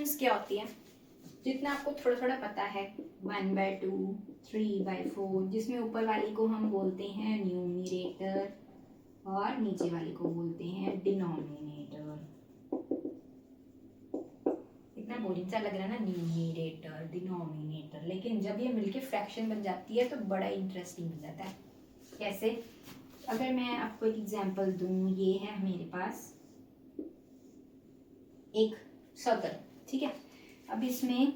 Fractions क्या होती है, जितना आपको थोड़ा थोड़ा पता है, 1/2, 3/4, जिसमें ऊपर वाली को हम बोलते हैं न्यूमरेटर और नीचे वाली को बोलते हैं डिनोमिनेटर। इतना बोरिंग सा लग रहा है ना, न्यूमरेटर डिनोमिनेटर, लेकिन जब ये मिलके फ्रैक्शन बन जाती है तो बड़ा इंटरेस्टिंग बन जाता है। कैसे? अगर मैं आपको एक एग्जांपल दूं, ये है मेरे पास एक सर्कल, ठीक है। अब इसमें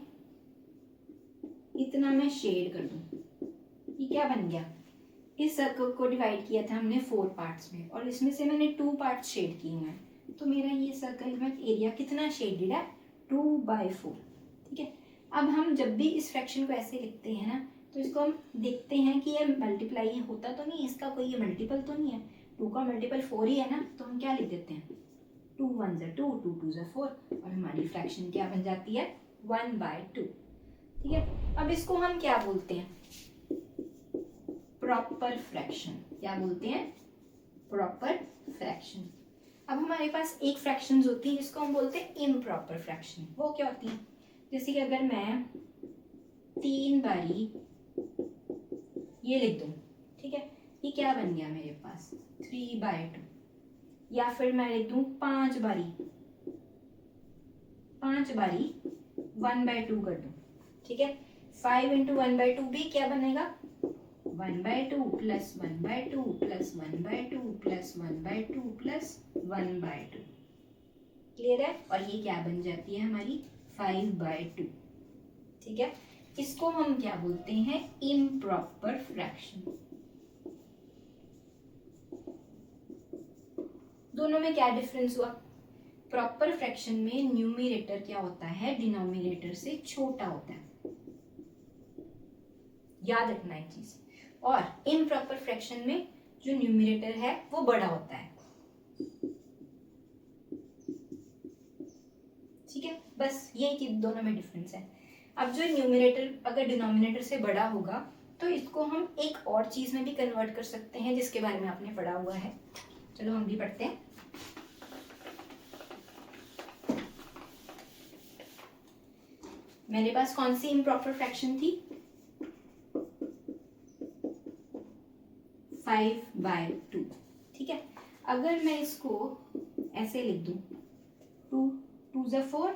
इतना मैं शेड कर दूं, ये क्या बन गया, इस सर्कल को डिवाइड किया था हमने 4 पार्ट्स में और इसमें से मैंने 2 पार्ट्स शेड किए हुए हैं, तो मेरा ये सर्कल में एरिया कितना शेडेड है, 2/4, ठीक है। अब हम जब भी इस फ्रैक्शन को ऐसे लिखते हैं ना, तो इसको हम देखते हैं कि ये मल्टीप्लाई होता तो नहीं, इसका कोई ये मल्टीपल तो नहीं है, 2 का मल्टीपल 4 ही है ना, तो हम क्या लिख देते हैं, 2 1 ज़ा 2, 2 2 ज़ा 4, और हमारी फ्रैक्शन क्या बन जाती है, 1/2, ठीक है। अब इसको हम क्या बोलते हैं, प्रॉपर फ्रैक्शन। क्या बोलते हैं, प्रॉपर फ्रैक्शन। अब हमारे पास एक फ्रैक्शंस होती है जिसको हम बोलते हैं इम्प्रॉपर फ्रैक्शन। वो क्या होती है, जैसे कि अगर मैं 3 बारी ये लिख दूं, ठीक है, ये क्या बन गया मेरे पास, 3/2, या फिर मैं लिख दूं 5 बारी 1/2 कर दूं, ठीक है। 5 × 1/2 भी क्या बनेगा, 1/2 plus 1/2 plus 1/2 plus 1/2 plus 1/2, clear है। और ये क्या बन जाती है हमारी 5/2, ठीक है। इसको हम क्या बोलते हैं, इम्प्रॉपर फ्रैक्शन। दोनों में क्या डिफरेंस हुआ, प्रॉपर फ्रैक्शन में न्यूमरेटर क्या होता है, डिनोमिनेटर से छोटा होता है, याद रखना एक चीज। और इम्प्रॉपर फ्रैक्शन में जो न्यूमरेटर है वो बड़ा होता है, ठीक है। बस ये चीज दोनों में डिफरेंस है। अब जो न्यूमरेटर अगर डिनोमिनेटर से बड़ा होगा तो इसको हम एक और चीज में भी कन्वर्ट कर सकते हैं जिसके बारे में आपने पढ़ा हुआ है, चलो हम भी पढ़ते हैं। मेरे पास कौन सी इम्प्रॉपर फ्रैक्शन थी, 5/2, ठीक है। अगर मैं इसको ऐसे लिख दूं, 2 2 ज़ा 4,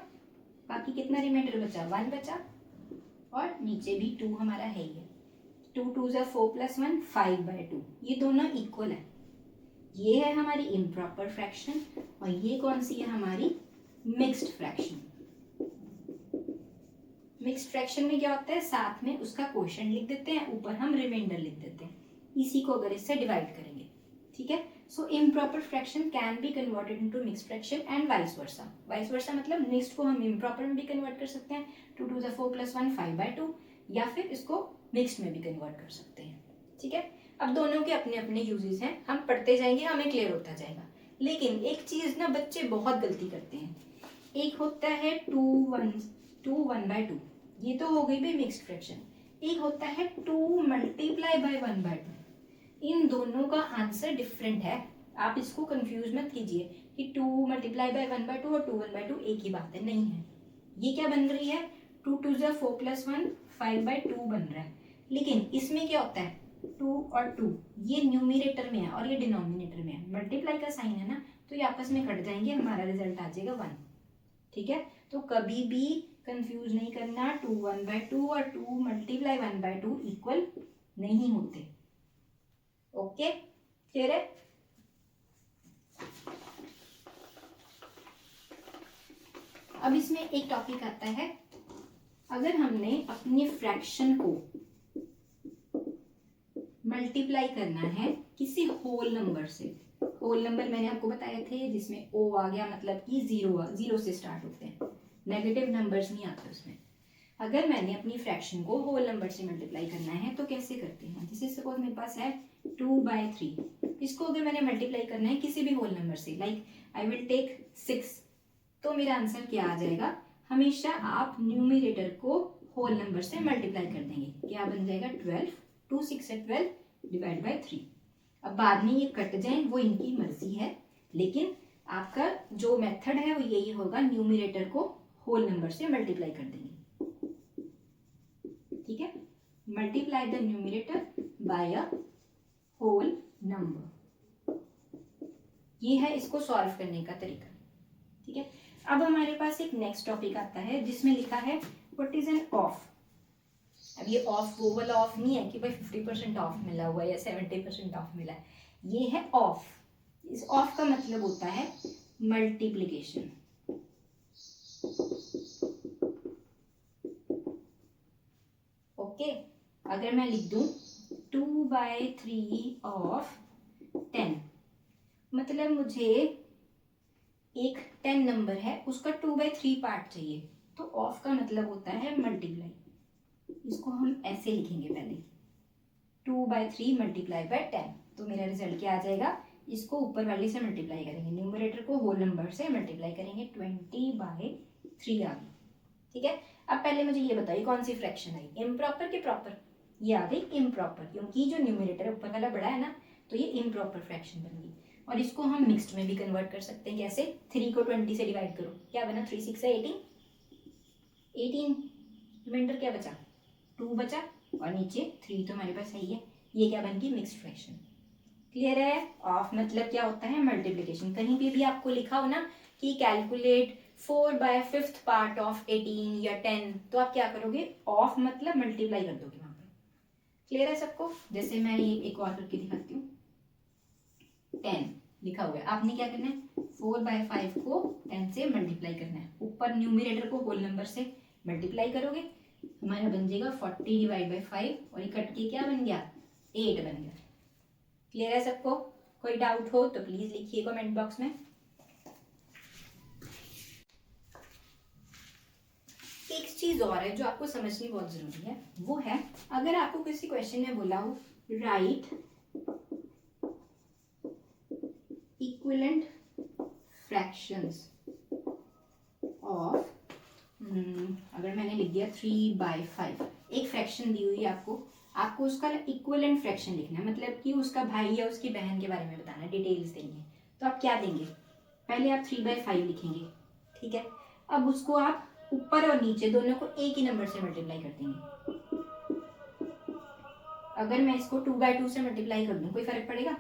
बाकी कितना रिमाइंडर बचा, 1 बचा, और नीचे भी 2 हमारा है ही है, 2 2 ज़ा 4 प्लस 1 5/2, ये दोनों इक्वल है। ये है हमारी इम्प्रॉपर फ्रैक्शन और ये कौन सी है हमारी मिक्स्ड फ्रैक्शन। मिक्स्ड फ्रैक्शन में क्या होता है, साथ में उसका क्वोशिएंट लिख देते हैं, ऊपर हम रिमाइंडर लिख देते हैं, इसी को अगर इससे डिवाइड करेंगे, ठीक है। So improper fraction can be converted into mixed fraction and vice versa. Vice versa मतलब मिक्स्ड को हम इम्प्रॉपर में भी कन्वर्ट कर सकते हैं, 2 2 ज़ा 4 प्लस 1 5/2, या फिर इसको मिक्स्ड में भी कन्वर्ट कर सकते हैं, ठीक है। अब दोनों के अपने अपने यूजेस हैं, हम पढ़ते जाएंगे, हमें क्लियर होता जाएगा। लेकिन एक चीज ना बच्चे बहुत गलती करते हैं, एक होता है 2 1/2, ये तो हो गई भाई मिक्स्ड फ्रैक्शन। एक होता है 2 × 1/2, इन दोनों का आंसर डिफरेंट है, आप इसको कंफ्यूज मत कीजिए कि 2 × 1/2 और 2 1/2 एक ही बात है, नहीं है। ये क्या बन रही है, 2 2 ज़ा 4 प्लस 1 5/2 बन रहा है, लेकिन इसमें क्या होता है, 2 और 2 ये न्यूमरेटर में है और ये डिनोमिनेटर में है, मल्टीप्लाई का साइन है ना, तो ये आपस में कट जाएंगे, हमारा रिजल्ट आ जाएगा 1, ठीक है। तो कभी भी कंफ्यूज नहीं करना, 2 1/2 और 2 × 1/2 इक्वल नहीं होते, ओके, क्लियर है। अब इसमें एक टॉपिक आता है, अगर हमने अपने फ्रैक्शन को मल्टीप्लाई करना है किसी होल नंबर से, होल नंबर मैंने आपको बताए थे जिसमें ओ आ गया, मतलब कि जीरो से स्टार्ट होते हैं, नेगेटिव नंबर्स नहीं आते उसमें। अगर मैंने अपनी फ्रैक्शन को होल नंबर से मल्टीप्लाई करना है तो कैसे करते हैं, जैसे सपोज मेरे पास है 2/3, इसको अगर मैंने मल्टीप्लाई करना है किसी भी होल नंबर से, लाइक आई विल टेक 6, तो मेरा आंसर क्या आ जाएगा, हमेशा आप न्यूमरेटर को होल नंबर से मल्टीप्लाई कर देंगे, क्या बन जाएगा 12, 2 6 है 12 डिवाइड बाई 3। अब बाद में ये कट जाए वो इनकी मर्जी है, लेकिन आपका जो मेथड है वो यही होगा, न्यूमरेटर को होल नंबर से मल्टीप्लाई कर देंगे, ठीक है। Multiply the numerator by a whole number, ये है इसको सॉल्व करने का तरीका, ठीक है। अब हमारे पास एक नेक्स्ट टॉपिक आता है जिसमें लिखा है व्हाट इज एन ऑफ। अब ये ऑफ वो वाला ऑफ नहीं है कि भाई 50% ऑफ मिला हुआ है या 70% ऑफ मिला है, ये है ऑफ। इस ऑफ का मतलब होता है मल्टीप्लिकेशन, ओके। अगर मैं लिख दूं 2/3 ऑफ 10, मतलब मुझे एक 10 नंबर है उसका 2/3 पार्ट चाहिए, तो ऑफ का मतलब होता है मल्टीप्लाई। इसको हम ऐसे लिखेंगे पहले 2/3 मल्टीप्लाई बाय 10, तो मेरा रिजल्ट क्या आ जाएगा, इसको ऊपर वाले से मल्टीप्लाई करेंगे, न्यूमरेटर को होल नंबर से मल्टीप्लाई करेंगे, 20/3 आ गई, ठीक है। अब पहले मुझे ये बताइए कौन सी फ्रैक्शन आई, इम्प्रॉपर के प्रॉपर, ये आ गई इम्प्रॉपर, क्योंकि जो न्यूमरेटर ऊपर वाला बड़ा है ना, तो ये इम्प्रॉपर फ्रैक्शन बन गई। और इसको हम मिक्स्ड में भी कन्वर्ट कर सकते हैं, कैसे, 3 को 20 से डिवाइड करो, क्या बना, 3 6 18, 18 रिमाइंडर क्या बचा, 2 बचा, और नीचे 3 तो हमारे पास है ही है, ये क्या बन गई, मिक्स्ड फ्रैक्शन। क्लियर है, ऑफ मतलब क्या होता है, मल्टीप्लिकेशन। कहीं पे भी आपको लिखा हो ना कि कैलकुलेट 4/5 पार्ट ऑफ 18 या 10, तो आप क्या करोगे, ऑफ मतलब मल्टीप्लाई कर दोगे वहां पे। क्लियर है सबको, जैसे मैं ये एक और करके दिखाती हूँ, 10 लिखा हुआ है, आपने क्या करना है, 4/5 को 10 से मल्टीप्लाई करना है, ऊपर न्यूमरेटर को होल नंबर से मल्टीप्लाई करोगे, हमारा बन जाएगा 40/5, और ये कट के क्या बन गया, 8 बन गया। क्लियर है सबको, कोई डाउट हो तो प्लीज लिखिए कमेंट बॉक्स में। एक चीज और है जो आपको समझनी बहुत जरूरी है, वो है अगर आपको किसी क्वेश्चन में बोला हो राइट इक्विवेलेंट फ्रैक्शंस ऑफ, अगर मैंने लिख दिया 3/5, एक फ्रैक्शन दी हुई है आपको उसका इक्विवेलेंट फ्रैक्शन लिखना है, मतलब कि उसका भाई या उसकी बहन के बारे में बताना, डिटेल्स देंगे। तो आप क्या देंगे, पहले आप 3/5 लिखेंगे, ठीक है। अब उसको आप ऊपर और नीचे दोनों को एक ही नंबर से मल्टीप्लाई कर देंगे। अगर मैं इसको 2/2 से मल्टीप्लाई कर दूं, कोई फर्क पड़ेगा,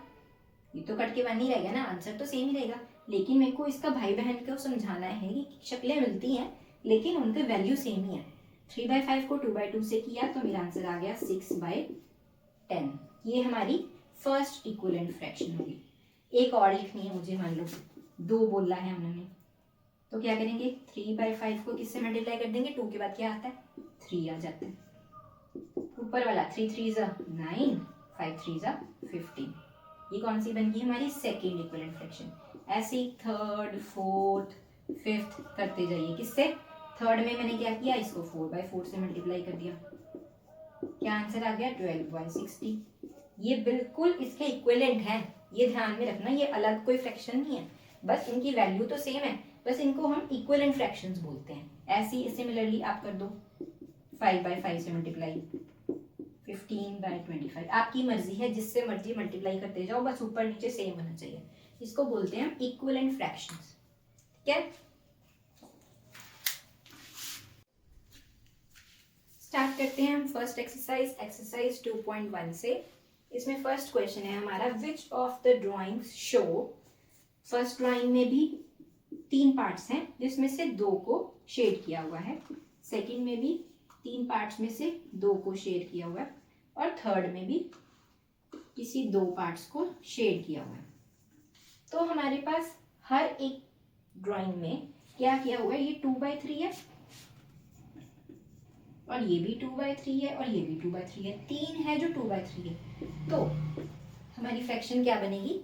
ये तो कट के 1 ही रहेगा ना, आंसर तो सेम ही रहेगा। लेकिन मेरे को इसका भाई बहन को समझाना है कि शक्लें मिलती हैं लेकिन उनके वैल्यू सेम ही है। 3/5 को 2/2 से किया तो मेरा आंसर आ गया 6/10। ये हमारी फर्स्ट इक्विवेलेंट फ्रैक्शन होगी। एक और लिखनी है मुझे, मान लो 2 बोला है उन्होंने, तो क्या करेंगे, 3/5 को किससे मल्टीप्लाई कर देंगे, 2 के बाद क्या आता है, 3 आ जाता है, ऊपर वाला 3 3 9, 5 3 15। ये कौन सी बन गई हमारी सेकेंड इक्विवेलेंट फ्रैक्शन। ऐसे ही थर्ड, फोर्थ, फिफ्थ करते जाइए, किससे, थर्ड में मैंने क्या किया, इसको 4/4 से मल्टीप्लाई कर दिया, क्या आंसर आ गया, 12/60। ये बिल्कुल इसके इक्विवेलेंट है, ये ध्यान में रखना, ये अलग कोई फ्रैक्शन नहीं है, बस इनकी वैल्यू तो सेम है, बस इनको हम इक्विवेलेंट फ्रैक्शंस बोलते हैं। ऐसे ही सिमिलरली आप कर दो 5/5 से मल्टीप्लाई, 15/25, आपकी मर्जी है, जिससे मर्जी मल्टीप्लाई करते जाओ, बस ऊपर नीचे सेम होना चाहिए। इसको बोलते हैं इक्विवेलेंट फ्रैक्शंस, ठीक है। स्टार्ट करते हैं हम फर्स्ट एक्सरसाइज 2.1 से। इसमें फर्स्ट क्वेश्चन है हमारा, which of the drawings show, first drawing में भी 3 पार्ट्स हैं जिसमें से 2 को शेड किया हुआ है, सेकंड में भी 3 पार्ट्स में से 2 को शेड किया हुआ है, और थर्ड में भी किसी 2 पार्ट्स को शेड किया हुआ है। तो हमारे पास हर एक ड्राइंग में क्या किया हुआ है, ये 2/3 है, और ये भी 2/3 है, और ये भी 2/3 है, 3 है जो 2/3 है। तो हमारी फ्रैक्शन क्या बनेगी,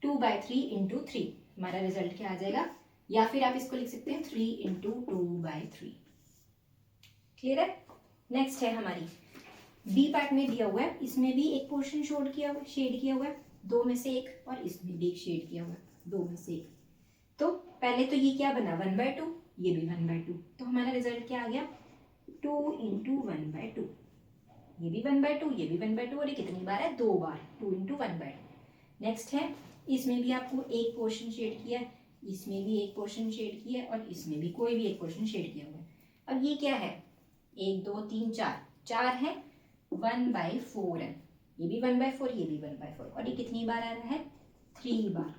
2/3 इंटू 3, हमारा रिजल्ट क्या आ जाएगा, या फिर आप इसको लिख सकते हैं 3 इंटू 2/3। क्लियर है। नेक्स्ट है हमारी बी पार्ट में दिया हुआ है, इसमें भी एक पोर्शन शेड किया हुआ है, 2 में से एक, और इसमें भी एक शेड किया हुआ है, 2 में से एक। तो पहले तो ये क्या बना, 1/2, ये भी 1/2, तो हमारा रिजल्ट क्या आ गया, 2 इंटू 1/2, ये भी 1/2, ये भी 1/2, और ये कितनी बार है, 2 बार, 2 इंटू 1/2। नेक्स्ट है, इसमें भी आपको एक पोर्शन शेड किया है, इसमें भी एक पोर्शन शेड किया है और इसमें भी कोई भी एक पोर्शन शेड किया हुआ है। अब ये क्या है, 1 2 3 4, 4 है, 1/4 है, ये भी 1/4, ये भी 1/4, और ये कितनी बार आ रहा है, 3 बार।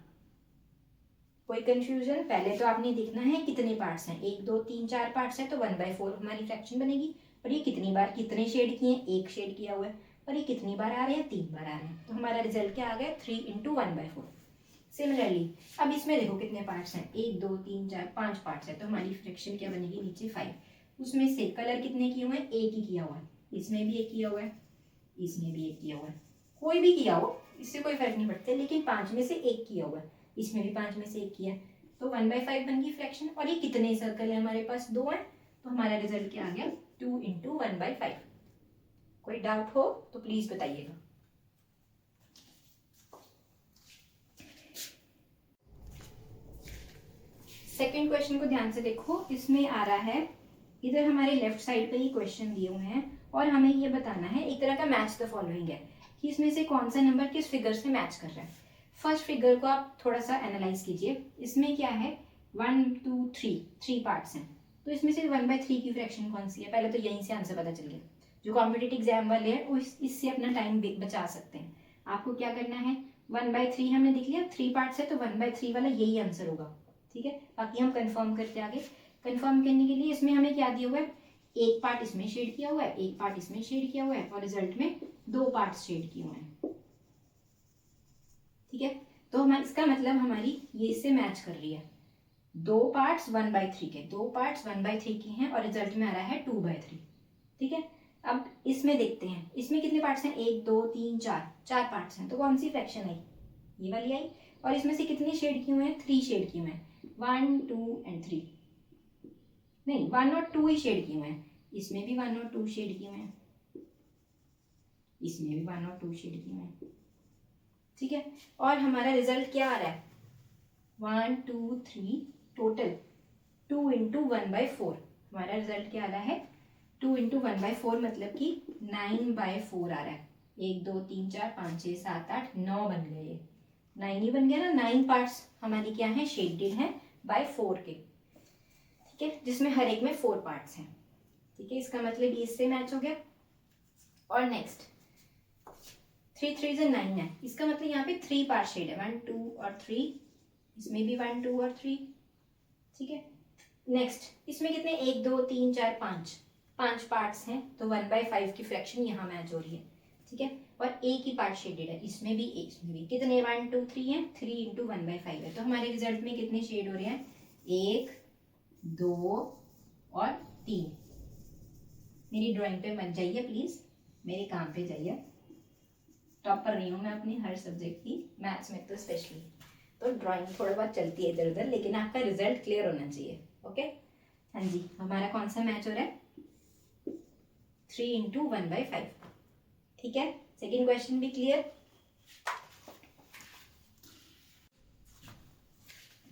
कोई कंफ्यूजन? पहले तो आपने देखना है कितने पार्ट्स हैं, 1 2 3 4 पार्ट्स हैं तो 1/4 हमारी फ्रैक्शन बनेगी। और ये कितनी बार कितने शेड किए हैं, एक शेड किया हुआ है, और ये कितनी बार आ रहे हैं, 3 बार आ रहे हैं। तो हमारा रिजल्ट क्या आ गया, 3 × 1/4। सिमिलरली अब इसमें देखो कितने पार्ट्स हैं, 1 2 3 4 5 पार्ट्स हैं, तो हमारी फ्रैक्शन क्या बनेगी, नीचे 5। उसमें से कलर कितने किए हुए हैं, एक ही किया हुआ है, इसमें भी एक किया हुआ है, इसमें भी एक किया हुआ है, कोई भी किया हो इससे कोई फर्क नहीं पड़ता, लेकिन 5 में से एक किया हुआ है, इसमें भी 5 में से एक किया है, तो 1/5 बन गई फ्रैक्शन। और ये कितने सर्कल है हमारे पास, 2 है, तो हमारा रिजल्ट क्या आ गया, 2 × 1/5। कोई डाउट हो तो प्लीज बताइएगा। सेकंड क्वेश्चन को ध्यान से देखो, इसमें आ रहा है, इधर हमारे लेफ्ट साइड पे ही क्वेश्चन दिए हुए हैं और हमें ये बताना है, एक तरह का मैच द फॉलोइंग है कि इसमें से कौन सा नंबर किस फिगर से मैच कर रहा है। फर्स्ट फिगर को आप थोड़ा सा एनालाइज कीजिए, इसमें क्या है, 1 2 3, 3 पार्ट्स हैं, तो इसमें से 1/3 की फ्रैक्शन कौन सी है, पहले तो यहीं से आंसर पता चल गया। जो कॉम्पिटिटिव एग्जाम वाले हैं वो इससे अपना टाइम बचा सकते हैं। आपको क्या करना है, 1/3 हमने देख लिया, 3 पार्ट्स है तो 1/3 वाला यही आंसर होगा, ठीक है। बाकी हम कंफर्म करते आगे। कंफर्म करने के लिए इसमें हमें क्या दिया हुआ है, एक पार्ट इसमें शेड किया हुआ है, एक पार्ट इसमें शेड किया हुआ है, और रिजल्ट में 2 पार्ट्स शेड किए हुए हैं, ठीक है। तो हम इसका मतलब हमारी ये इससे मैच कर रही है, 2 पार्ट्स 1/3 के, 2 पार्ट्स 1/3 के हैं और रिजल्ट में आ रहा है 2/3, ठीक है। अब इसमें देखते हैं, इसमें कितने पार्ट्स हैं, 1 2 3 4, 4 पार्ट्स हैं, तो कौन सी फ्रैक्शन आई, ये वाली आई। और इसमें से कितने शेड किए हुए हैं, 3 शेड किए हुए हैं, 1 2 एंड 3, नहीं 1 और 2 ही शेड किए हुए हैं, इसमें भी 1 और 2 शेड किए हुए हैं, इसमें भी 1 और 2 शेड किए हुए हैं, ठीक है। और हमारा रिजल्ट क्या आ रहा है, 1 2 3 टोटल 2 × 1/4, हमारा रिजल्ट क्या आ रहा है, 2 × 1/4 मतलब कि 9/4 आ रहा है। 1 2 3 4 5 6 7 8 9 बन गए, 9 ही बन गया ना, 9 पार्ट्स हमारी क्या है, शेडेड है बाय 4 के, ठीक है, जिसमें हर एक में 4 पार्ट्स हैं, ठीक है। इसका मतलब ये इससे मैच हो गया। और नेक्स्ट 3 3 से 9 है, इसका मतलब यहाँ पे 3 पार्ट शेड है, 1 2 और 3, इसमें भी 1 2 और 3, ठीक है। नेक्स्ट इसमें कितने, 1 2 3 4 5 पार्ट्स हैं, तो 1/5 की फ्रैक्शन यहाँ मैच हो रही है, ठीक है। और एक ही पार्ट शेडेड है, इसमें भी इसमें भी, कितने 1 2 3 हैं, 3 × 1/5 है, तो हमारे रिजल्ट में कितने शेड हो रहे हैं, 1 2 और 3। मेरी ड्राइंग पे मत जाइए प्लीज, मेरे काम पे जाइए, टॉपर नहीं हूँ मैं अपनी हर सब्जेक्ट की, मैथ्स में तो स्पेशली, तो ड्राइंग थोड़ा बहुत चलती है इधर उधर, लेकिन आपका रिजल्ट क्लियर होना चाहिए, ओके। हाँ जी, हमारा कौन सा मैच हो रहा है, 3 × 1/5, ठीक है। सेकेंड क्वेश्चन भी क्लियर।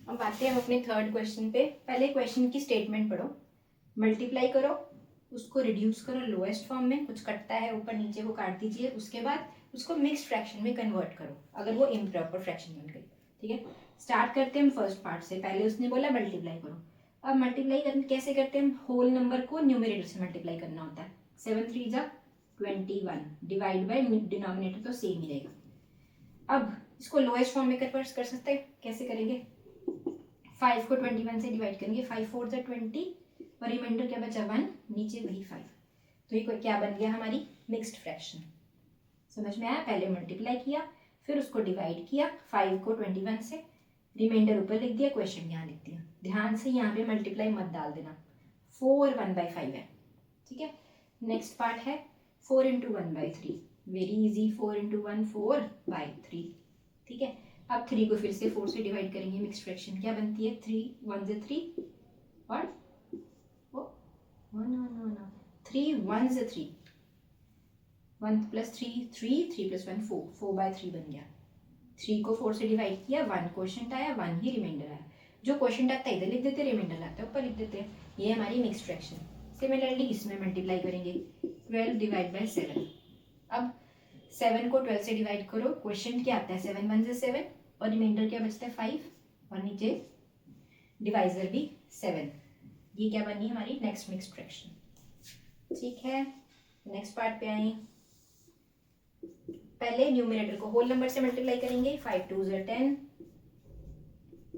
अब आते हैं हम अपने थर्ड क्वेश्चन पे। पहले क्वेश्चन की स्टेटमेंट पढ़ो, मल्टीप्लाई करो, उसको रिड्यूस करो लोएस्ट फॉर्म में, कुछ कटता है ऊपर नीचे को काट दीजिए, उसके बाद उसको मिक्स्ड फ्रैक्शन में कन्वर्ट करो अगर वो इम्प्रॉपर फ्रैक्शन बन गई, ठीक है। स्टार्ट करते हैं हम फर्स्ट पार्ट से, पहले उसने बोला मल्टीप्लाई करो। अब मल्टीप्लाई कैसे करते हैं, हम होल नंबर को न्यूमरेटर से मल्टीप्लाई करना होता है, 7 3 जा 21, डिवाइड बाय डिनोमिनेटर तो सेम ही रहेगा। अब इसको लोएस्ट फॉर्म में कन्वर्ट कर सकते हैं, कैसे करेंगे, 5 को 21 से डिवाइड करेंगे, 5 4 जा 20 और रिमाइंडर क्या बचा 1, नीचे वही 5, तो ये क्या बन गया हमारी मिक्स्ड फ्रैक्शन। समझ में आया, पहले मल्टीप्लाई किया फिर उसको डिवाइड किया, 5 को 21 से, रिमाइंडर ऊपर लिख दिया, क्वेश्चन यहाँ लिख दिया। ध्यान से यहाँ पे मल्टीप्लाई मत डाल देना, 4 1/5 है, ठीक है। नेक्स्ट पार्ट है 4 × 1/3, वेरी इजी, 4 × 1 4/3, ठीक है। अब 3 को फिर से 4 से डिवाइड करेंगे, मिक्स फ्रैक्शन क्या बनती है, 3 1 से 3 और 3 1 से 3, 1 + 3 3 3 + 1 4, 4/3 बन गया। 3 को 4 से डिवाइड किया, 1 क्वोशंट आया, 1 ही रिमाइंडर आया। जो क्वोशंट आता है इधर लिख देते, रिमाइंडर आता है ऊपर लिख देते हैं, ये हमारी मिक्स्ड फ्रैक्शन। सिमिलरली इसमें मल्टीप्लाई करेंगे, 12 डिवाइड बाय 7। अब 7 को 12 से डिवाइड करो, क्वोशंट क्या आता है, 7 1 से 7 और रिमाइंडर क्या बचता है 5 और नीचे डिवाइजर भी 7। ये क्या बनी हमारी नेक्स्ट मिक्स्ड फ्रैक्शन। ठीक है, नेक्स्ट पार्ट पे आए। पहले न्यूमरेटर को होल नंबर से मल्टीप्लाई करेंगे, 5 2 10।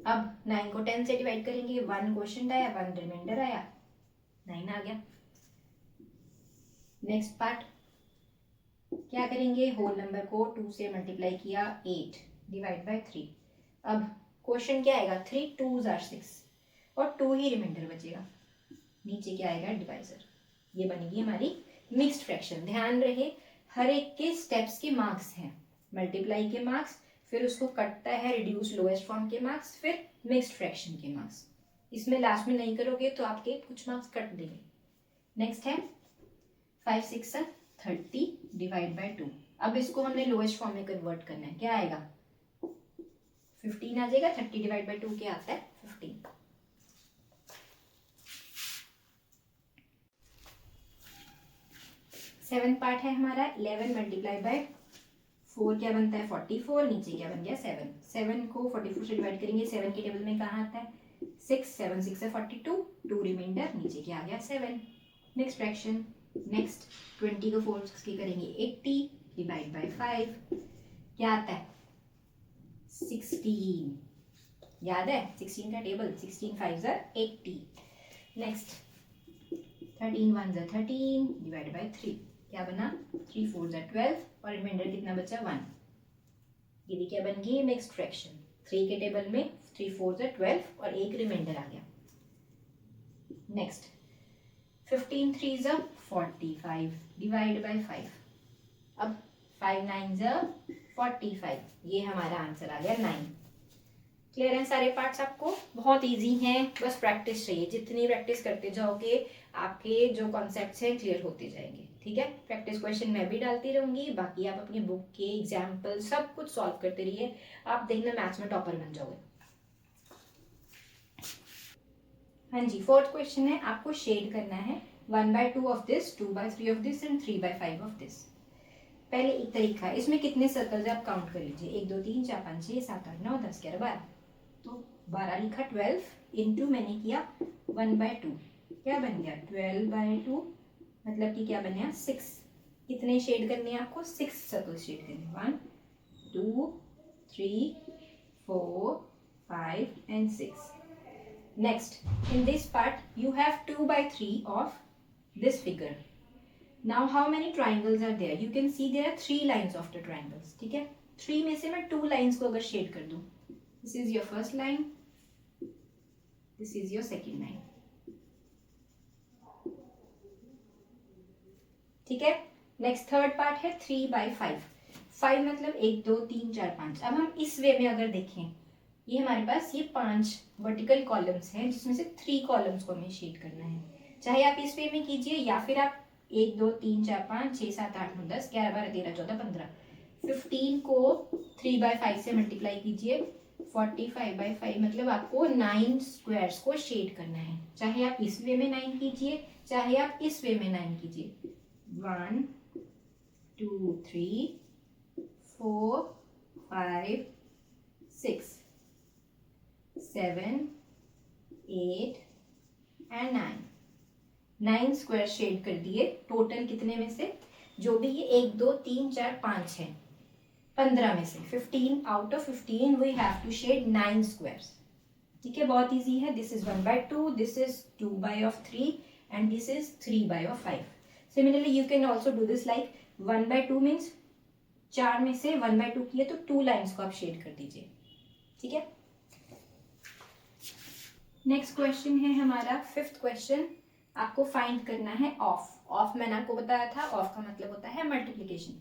अब 9 को 10 से डिवाइड करेंगे, 1 क्वोशंट आया, 1 रिमाइंडर आया, 9 आ गया। नेक्स्ट पार्ट क्या करेंगे, होल नंबर को 2 से मल्टीप्लाई किया, 8 डिवाइड बाय 3। अब क्वेश्चन क्या आएगा, 3 2s are 6 और 2 ही रिमाइंडर बचेगा। नीचे क्या आएगा, डिवाइजर। ये बनेगी हमारी मिक्स्ड फ्रैक्शन। ध्यान रहे हर एक के स्टेप्स के मार्क्स हैं, मल्टीप्लाई के मार्क्स, फिर उसको कटता है रिड्यूस लोएस्ट फॉर्म के मार्क्स, फिर मिक्स्ड फ्रैक्शन के मार्क्स। इसमें लास्ट में नहीं करोगे तो आपके कुछ मार्क्स कट देंगे। नेक्स्ट है 5 6 30 डिवाइड बाय 2। अब इसको हमने लोएस्ट फॉर्म में कन्वर्ट करना है, क्या आएगा 15 आ जाएगा। 30 डिवाइड बाय 2 क्या आता है 15। सेवेंथ पार्ट है हमारा 11 मल्टीप्लाई बाय 4 क्या बनता है 44। नीचे क्या बन गया 7। 7 को 44 से डिवाइड करेंगे, 7 के टेबल में कहाँ आता है 6, 7 6 है 42, 2 रिमाइंडर, नीचे क्या आ गया 7। Next fraction. नेक्स्ट 20 को 4 से करेंगे 80 डिवाइड बाय 5 क्या आता है 16। याद है 16 का table, 16 5s are 80। Next 13 1s are 13 divide by 3 क्या बना 3 4s are 12 और रिमाइंडर कितना बचा 1। ये भी क्या बन गई मिक्स्ड फ्रैक्शन। 3 के टेबल में 3 4s are 12 और एक रिमाइंडर आ गया। Next 15 3s are 45 divide by 5। अब 5 9s are 45, ये हमारा आंसर आ गया 9। क्लियर है सारे पार्ट्स आपको, बहुत इजी हैं, बस प्रैक्टिस चाहिए। जितनी प्रैक्टिस करते जाओगे आपके जो कॉन्सेप्ट्स हैं क्लियर होते जाएंगे। ठीक है, प्रैक्टिस क्वेश्चन मैं भी डालती रहूंगी, बाकी आप अपनी बुक के एग्जाम्पल सब कुछ सॉल्व करते रहिए, आप देखना मैथ्स में टॉपर बन जाओगे। हाँ जी, फोर्थ क्वेश्चन है, आपको शेड करना है 1/2 of this, 2/3 of this and 3/5 of this. पहले एक तरीका है, इसमें कितने सर्कल्स आप काउंट कर लीजिए, 1 2 3 4 5 6 7 8 9 10 11 12। तो 12 लिखा, 12 इंटू मैंने किया 1/2, क्या बन गया 12/2, मतलब कि क्या बन गया 6। कितने शेड करने हैं आपको 6 सर्कल शेड करने, 1 2 3 4 5 and 6। Next, in this part you have 2/3 of this figure. Now how many triangles are there? You can see there are 3 lines of the triangles. ठीक है, 3 में से मैं 2 lines को अगर शेड कर दूं, this is your first line, this is your second line। ठीक है, नेक्स्ट थर्ड पार्ट है 3/5। 5 मतलब 1 2 3 4 5। अब हम इस वे में अगर देखें, ये हमारे पास ये 5 वर्टिकल कॉलम्स हैं जिसमें से 3 कॉलम्स को हमें शेड करना है। चाहे आप इस वे में कीजिए या फिर आप 1 2 3 4 5 6 7 8 9 10 11 12 13 14 15 15 को 3/5 से मल्टीप्लाई कीजिए, 45/5 मतलब आपको 9 स्क्वायर्स को शेड करना है। चाहे आप इस वे में 9 कीजिए, चाहे आप इस वे में 9 कीजिए। 1 2 3 4 5 6 7 8 एंड 9। 9 स्क्वायर शेड कर दिए। टोटल कितने में से, जो भी ये 1 2 3 4 5 है, 15 में से 15 out of 15 we have to shade 9 squares. ठीक है, बहुत इजी है। This is 1/2, this is 2/3 and this is 3/5। Similarly, you can also do this like 1/2 means 4 में से 1/2 किए तो 2 लाइन्स को आप शेड कर दीजिए। ठीक है, नेक्स्ट क्वेश्चन है हमारा 5th क्वेश्चन। आपको फाइंड करना है ऑफ। ऑफ मैंने आपको बताया था, ऑफ का मतलब होता है मल्टीप्लीकेशन।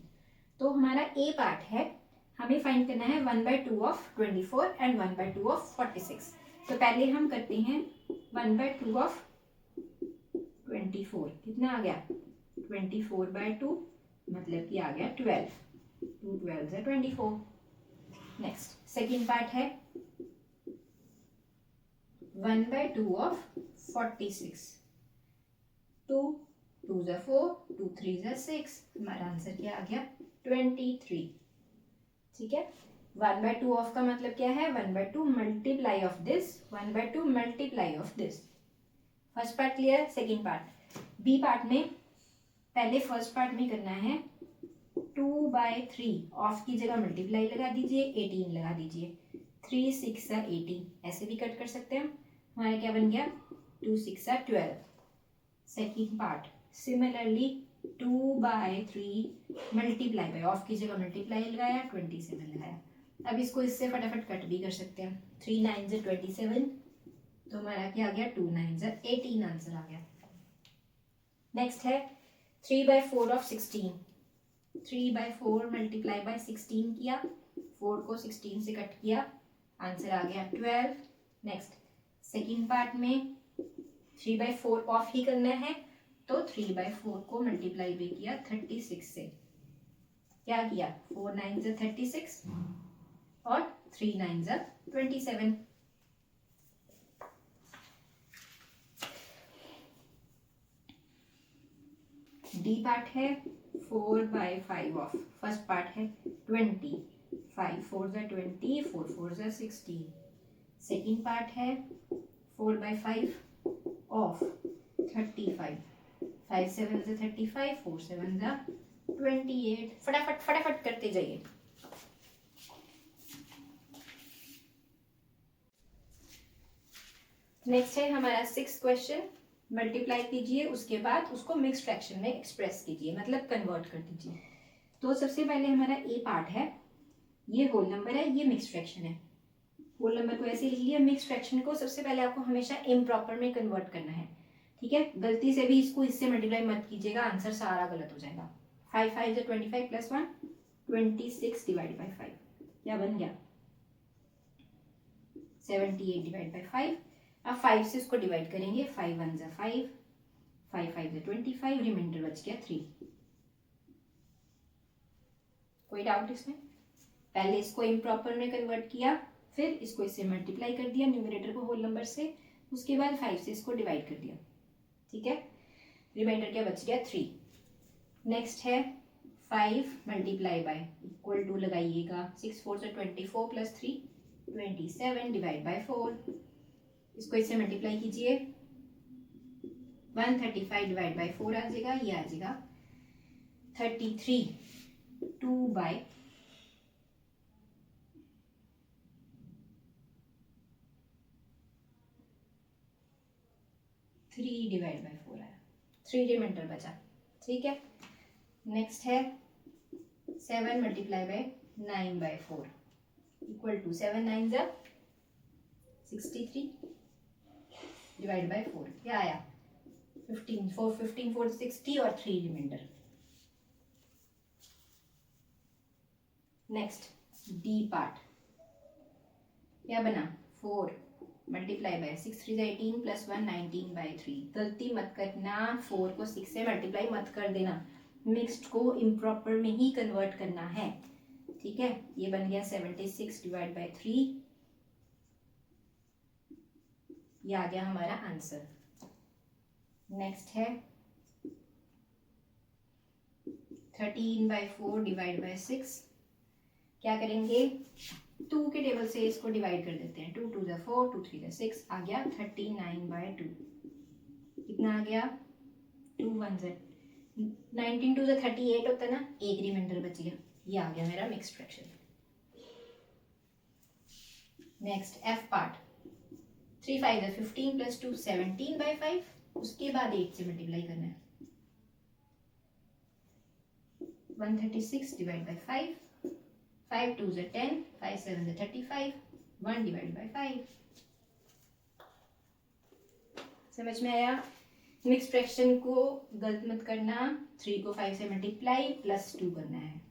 तो हमारा ए पार्ट है, हमें फाइंड करना है 1/2 ऑफ 24 एंड 1/2 ऑफ 46। तो पहले हम करते हैं 1/2 ऑफ 24, कितना आ गया 24/2 मतलब कि आ गया 12, 2 12s are 24। Next second part है 1/2 of 46, 2 2s are 4, 2 3s are 6, हमारा आंसर क्या आ गया 23। ठीक है, 1/2 ऑफ का मतलब क्या है, 1/2 multiply of this, 1/2 multiply of this. First part clear. Second part, B part में पहले फर्स्ट पार्ट में करना है 2/3 ऑफ की जगह मल्टीप्लाई लगा दीजिए, 18 लगा दीजिए, 3 6 18, ऐसे भी कट कर सकते हैं हम। हमारा क्या बन गया, 2 6 12। Second part similarly 2/3 multiply by, of की जगह मल्टीप्लाई लगाया, 27 लगाया। अब इसको इससे फटाफट कट भी कर सकते हैं, 3 9 27, तो हमारा क्या आ गया, 2 9 18 आंसर आ गया। नेक्स्ट है 3/4 ऑफ 16, 3/4 मल्टीप्लाई बाय 16 किया, 4 को 16 से कट किया, आंसर आ गया 12। नेक्स्ट सेकेंड पार्ट में 3/4 ऑफ ही करना है, तो 3/4 को मल्टीप्लाई भी किया 36 से, क्या किया, 4 9 36 और 3 9 27। डी पार्ट है 4/5 ऑफ, फर्स्ट पार्ट है 20, 5 4 20, 4 4 16। सेकेंड पार्ट है 4/5 ऑफ 35, 5 7 35, 4 7 28। फटाफट फटाफट करते जाइए। नेक्स्ट है हमारा 6th क्वेश्चन, मल्टीप्लाई कीजिए, उसके बाद उसको मिक्स फ्रैक्शन में एक्सप्रेस कीजिए, मतलब कन्वर्ट कर दीजिए। तो सबसे पहले हमारा ए पार्ट है, ये होल नंबर है, ये मिक्स फ्रैक्शन है। होल नंबर को ऐसे लिख लिया, मिक्स फ्रैक्शन को सबसे पहले आपको हमेशा इम्प्रॉपर में कन्वर्ट करना है, ठीक है। गलती से भी इसको इससे मल्टीप्लाई मत कीजिएगा, आंसर सारा गलत हो जाएगा। 5 5 25 प्लस 1 26 डिवाइड बाई 5, क्या बन गया, 78 डिवाइड बाई 5। अब 5 से इसको डिवाइड करेंगे, 5 1 5, 5 5 25, रिमाइंडर बच गया 3। कोई डाउट इसमें? पहले इसको इम्प्रॉपर में कन्वर्ट किया, फिर इसको इससे मल्टीप्लाई कर दिया न्यूमरेटर को होल नंबर से, उसके बाद 5 से इसको डिवाइड कर दिया, ठीक है। रिमाइंडर क्या बच गया, 3। नेक्स्ट है 5 मल्टीप्लाई बाय, इक्वल टू लगाइएगा, 6 4 24 प्लस 3 27 डिवाइड बाय 4। इसको इससे मल्टीप्लाई कीजिए, 135 डिवाइड बाई 4 आ जाएगा, ये आ जाएगा 33, 2/3 डिवाइड बाई 4 आया, 3 रिमाइंडर बचा, ठीक है। नेक्स्ट है 7 multiply by 9/4 equal to 7 9 63 divide by 4, क्या आया, 15 4 60 और 3 रिमाइंडर। नेक्स्ट डी पार्ट, क्या बना, 4 मल्टीप्लाई बाय 6 3 18 प्लस 1 19/3। गलती मत करना, 4 को 6 से मल्टीप्लाई मत कर देना, मिक्स्ड को इम्प्रॉपर में ही कन्वर्ट करना है, ठीक है। ये बन गया 76 डिवाइड बाई 3, ये आ गया हमारा आंसर। नेक्स्ट है 13/4 डिवाइड बाई 6, क्या करेंगे, 2 के टेबल से इसको डिवाइड कर देते हैं, 2 2 4, 2 3 6, आ गया 39/2। कितना आ गया, 2 1 19 2 38 होता ना, एक रिमाइंडर बच गया, ये आ गया मेरा mixed fraction. Next F part, 3 5 15 plus 2 17/5, उसके बाद 8 से मल्टीप्लाई करना है, 136 डिवाइड बाई 5, 5 2 10, 5 7 35, 1 डिवाइड बाई 5। समझ में आया? मिक्स फ्रैक्शन को गलत मत करना, 3 को 5 से मल्टीप्लाई प्लस 2 करना है।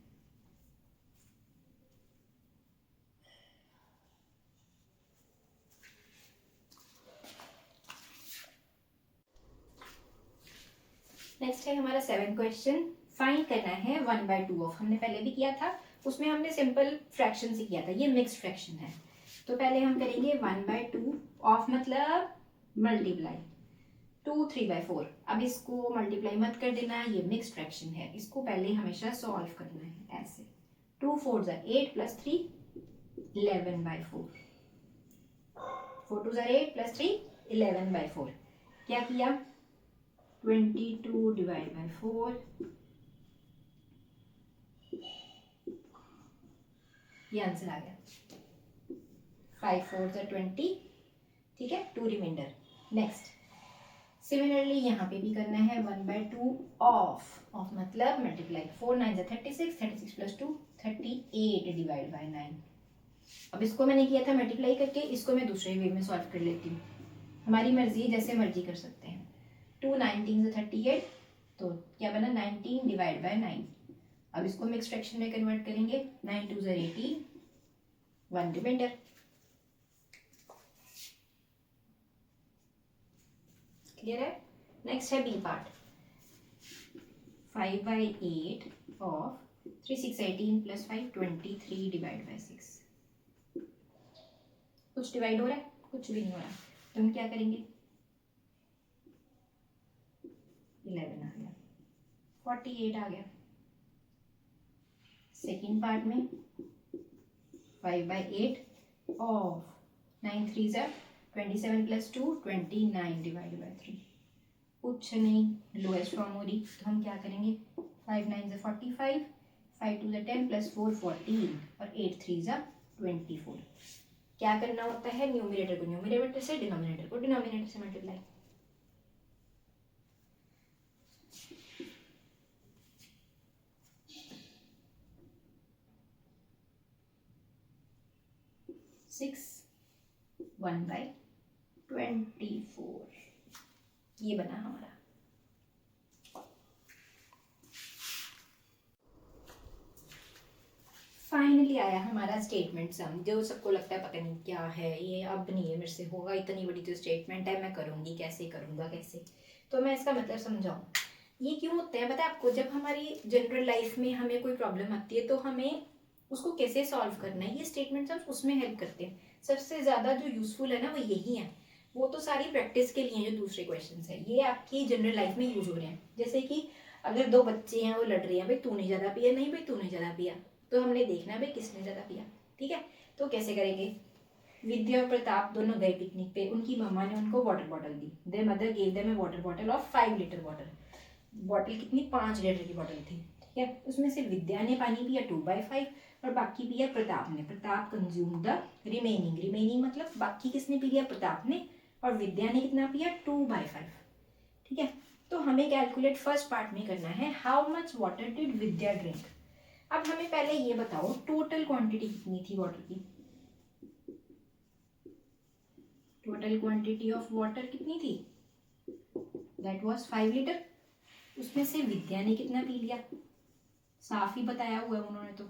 नेक्स्ट है हमारा 7th क्वेश्चन, फाइंड करना है 1/2 ऑफ। हमने पहले भी किया था, उसमें हमने सिंपल फ्रैक्शन से किया था, ये मिक्स फ्रैक्शन है। तो पहले हम करेंगे 1/2 ऑफ, मतलब मल्टीप्लाई 2 3/4। अब इसको मल्टीप्लाई मत कर देना, ये मिक्स फ्रैक्शन है, इसको पहले हमेशा सॉल्व करना है ऐसे। 2 4 8 प्लस 3 11/4, 4 2 8 प्लस 3 11/4। क्या किया 22 डिवाइड बाई 4, ये आंसर आ गया 5 4 20, ठीक है, 2 रिमाइंडर। नेक्स्ट सिमिलरली यहाँ पे भी करना है 1/2 ऑफ मतलब मल्टीप्लाई, 4 9 36, 36 प्लस 2 38 डिवाइड बाई 9। अब इसको मैंने किया था मल्टीप्लाई करके, इसको मैं दूसरे वे में सॉल्व कर लेती हूँ, हमारी मर्जी जैसे मर्जी कर सकते हैं। 2 19 38, तो क्या बना 19 डिवाइड बाई 9। अब इसको हम मिक्स फ्रैक्शन में कन्वर्ट करेंगे, 9 2 18, 1 रिमाइंडर। क्लियर है। नेक्स्ट है B part, 5/8 of 3 6 18 plus 5 23 divide by 6। कुछ डिवाइड हो रहा है, कुछ भी नहीं हो रहा, तो हम क्या करेंगे 11 आ गया, 48 आ गया। सेकेंड पार्ट में 5/8 ऑफ 9 3 27 प्लस 2 29 डिवाइड बाई 3। कुछ नहीं, लोएस्ट फॉर्म हो रही, तो हम क्या करेंगे 5 9 45, 5 2 10 प्लस 4 14 और 8 3 24। क्या करना होता है, न्यूमरेटर को न्यूमरेटर से, डिनोमिनेटर को डिनोमिनेटर से मल्टीप्लाई। सिक्स 1/24, ये बना हमारा। फाइनली आया हमारा स्टेटमेंट सम, जो सबको लगता है पता नहीं क्या है ये, अब नहीं है मेरे से होगा, इतनी बड़ी जो स्टेटमेंट है मैं करूँगी कैसे, करूँगा कैसे। तो मैं इसका मतलब समझाऊँ, ये क्यों होते हैं पता है आपको, जब हमारी जनरल लाइफ में हमें कोई प्रॉब्लम आती है तो हमें उसको कैसे सॉल्व करना है, ये स्टेटमेंट सम उसमें हेल्प करते हैं। सबसे ज़्यादा जो यूज़फुल है ना वो यही है, वो तो सारी प्रैक्टिस के लिए जो दूसरे क्वेश्चन है ये आपकी जनरल लाइफ में यूज़ हो रहे हैं। जैसे कि अगर दो बच्चे हैं वो लड़ रहे हैं, भाई तूने ज़्यादा पिया, नहीं भाई तूने ज़्यादा पिया, तो हमने देखना भाई किसने ज़्यादा पिया, ठीक है। तो कैसे करेंगे, विद्या और प्रताप दोनों गए पिकनिक पे, उनकी मम्मा ने उनको water bottle the, there mother gave them a water bottle of 5 litre water. Bottle कितनी 5 लीटर की बॉटल थी, ठीक है। उसमें से विद्या ने पानी पिया 2/5 और बाकी पिया प्रताप ने। Pratap consume the remaining, remaining मतलब बाकी किसने पी लिया, प्रताप ने, और विद्या ने कितना पिया 2/5, ठीक है। तो हमें कैलकुलेट फर्स्ट पार्ट में करना है, how much water did Vidya drink. अब हमें पहले ये बताओ टोटल क्वांटिटी कितनी थी वाटर की, टोटल क्वांटिटी ऑफ वाटर कितनी थी, दैट वाज 5 लीटर। उसमें से विद्या ने कितना पी लिया, साफ ही बताया हुआ है उन्होंने, तो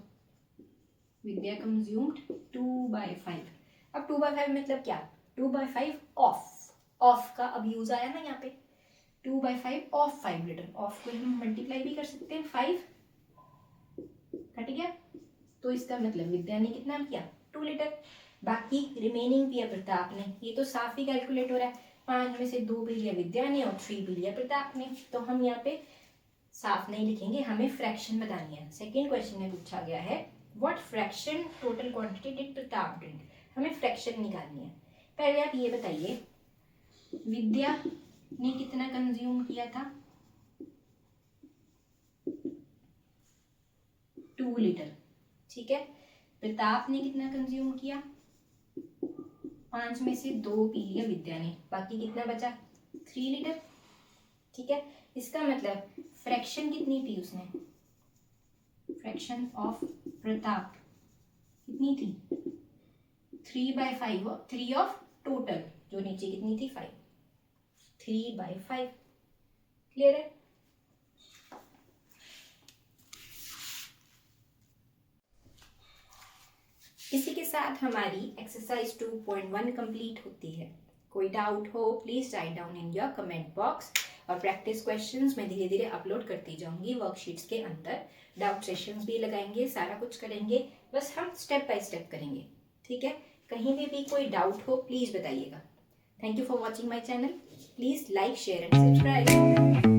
विद्या कंज्यूम्ड 2/5। अब 2/5 मतलब क्या, 2/5 ऑफ का अब यूज आया ना यहाँ पे, 2/5 ऑफ 5 लीटर, ऑफ को हम मल्टीप्लाई भी कर सकते हैं, 5 कट गया, तो इसका मतलब विद्या ने कितना किया 2 लीटर, बाकी रिमेनिंग पिया प्रताप ने। ये तो साफ ही कैलकुलेट हो रहा है, 5 में से 2 पी लिया विद्या ने और 3 पी लिया प्रताप ने, तो हम यहाँ पे साफ नहीं लिखेंगे, हमें फ्रैक्शन बतानी है। सेकेंड क्वेश्चन में पूछा गया है what fraction total quantity did Pratap drink, हमें फ्रैक्शन निकालनी है। पहले आप ये बताइए विद्या ने कितना कंज्यूम किया था 2 लीटर, ठीक है। प्रताप ने कितना कंज्यूम किया, 5 में से 2 पी लिया विद्या ने, बाकी कितना बचा 3 लीटर, ठीक है। इसका मतलब फ्रैक्शन कितनी थी उसने, फ्रैक्शन ऑफ प्रताप कितनी थी 3/5, 3 ऑफ टोटल, जो नीचे कितनी थी 5, 3/5। क्लियर है। इसी के साथ हमारी एक्सरसाइज 2.1 कंप्लीट होती है। कोई डाउट हो please write down in your comment box, और प्रैक्टिस क्वेश्चंस मैं धीरे धीरे अपलोड करती जाऊंगी वर्कशीट्स के अंदर, डाउट सेशंस भी लगाएंगे, सारा कुछ करेंगे, बस हम स्टेप बाय स्टेप करेंगे, ठीक है। कहीं भी कोई डाउट हो प्लीज बताइएगा। Thank you for watching my channel, please like share and subscribe.